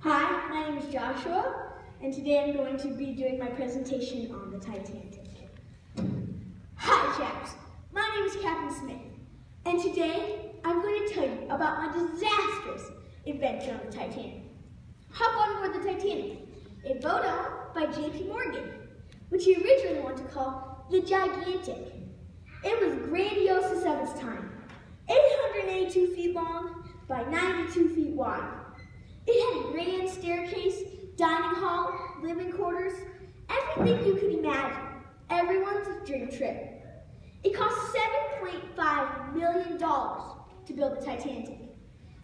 Hi, my name is Joshua, and today I'm going to be doing my presentation on the Titanic. Hi chaps, my name is Captain Smith, and today I'm going to tell you about my disastrous adventure on the Titanic. Hop on board the Titanic, a boat owned by J.P. Morgan, which he originally wanted to call the Gigantic. It was grandiose of its time, 882 feet long by 92 feet wide. It had a grand staircase, dining hall, living quarters, everything you could imagine. Everyone's dream trip. It cost $7.5 million to build the Titanic.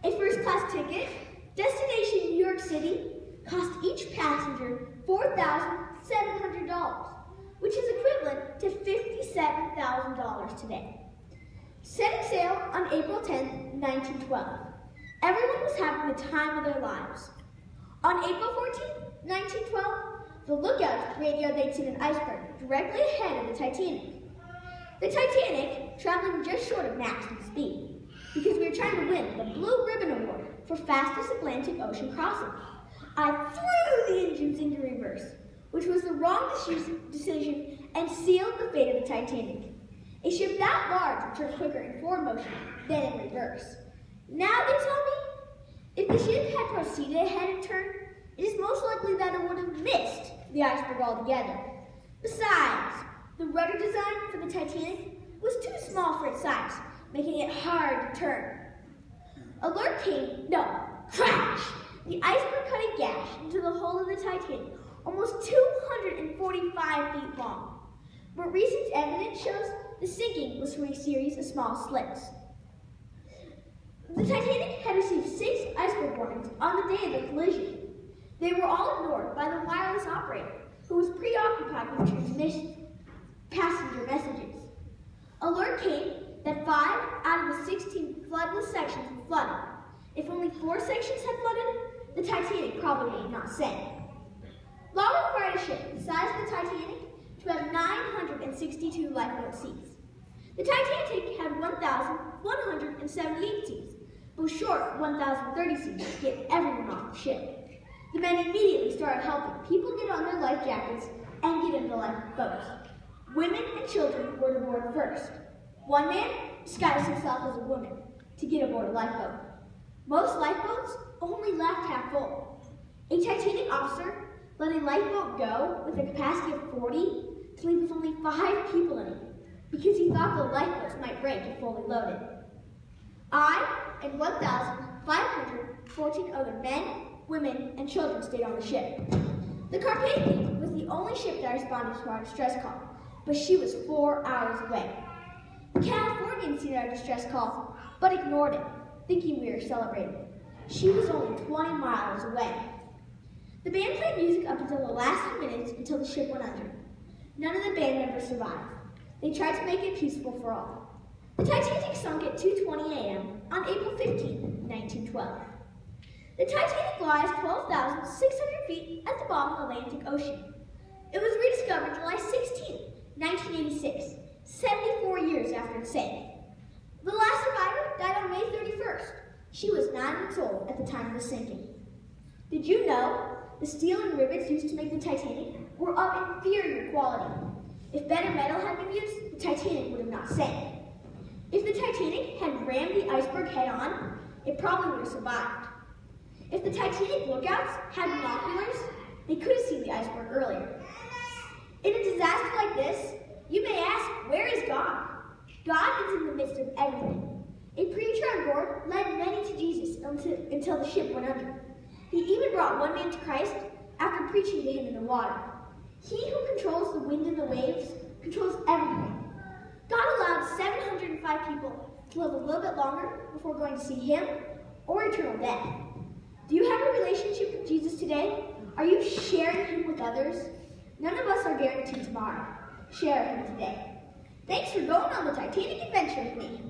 A first-class ticket, destination New York City, cost each passenger $4,700, which is equivalent to $57,000 today. Setting sail on April 10, 1912. Everyone was having the time of their lives. On April 14, 1912, the lookout radioed they'd seen an iceberg directly ahead of the Titanic. The Titanic, traveling just short of maximum speed, because we were trying to win the Blue Ribbon Award for fastest Atlantic Ocean crossing. I threw the engines into reverse, which was the wrong decision and sealed the fate of the Titanic. A ship that large would turn quicker in forward motion than in reverse. Now they tell me, if the ship had proceeded ahead and turned, it is most likely that it would have missed the iceberg altogether. Besides, the rudder design for the Titanic was too small for its size, making it hard to turn. Alert came, no, crash! The iceberg cut a gash into the hull of the Titanic, almost 245 feet long. But recent evidence shows the sinking was from a series of small slips. The Titanic had received 6 iceberg warnings on the day of the collision. They were all ignored by the wireless operator, who was preoccupied with transmission passenger messages. Alert came that 5 out of the 16 floodless sections were flooded. If only 4 sections had flooded, the Titanic probably would not sink. Law required a ship the size of the Titanic to have 962 lifeboat seats. The Titanic had 1,178 seats, but was short 1,030 seats to get everyone off the ship. The men immediately started helping people get on their life jackets and get into the lifeboats. Women and children were aboard first. One man disguised himself as a woman to get aboard a lifeboat. Most lifeboats only left half full. A Titanic officer let a lifeboat go with a capacity of 40 to leave with only 5 people in it, because he thought the lifeboats might break if fully loaded. I and 1,514 other men, women, and children stayed on the ship. The Carpathia was the only ship that responded to our distress call, but she was 4 hours away. The Californians seen our distress call, but ignored it, thinking we were celebrating. She was only 20 miles away. The band played music up until the last few minutes until the ship went under. None of the band members survived. They tried to make it peaceful for all. The Titanic sunk at 2:20 a.m. on April 15, 1912. The Titanic lies 12,600 feet at the bottom of the Atlantic Ocean. It was rediscovered July 16, 1986, 74 years after its sank. The last survivor died on May 31st. She was 9 weeks old at the time of the sinking. Did you know the steel and rivets used to make the Titanic were of inferior quality? If better metal had been used, the Titanic would have not sank. If the Titanic had rammed the iceberg head-on, it probably would have survived. If the Titanic lookouts had binoculars, they could have seen the iceberg earlier. In a disaster like this, you may ask, where is God? God is in the midst of everything. A preacher on board led many to Jesus until the ship went under. He even brought one man to Christ after preaching to him in the water. He who controls the wind and the waves controls everything. God allowed 705 people to live a little bit longer before going to see him or eternal death. Do you have a relationship with Jesus today? Are you sharing him with others? None of us are guaranteed tomorrow. Share him today. Thanks for going on the Titanic adventure with me.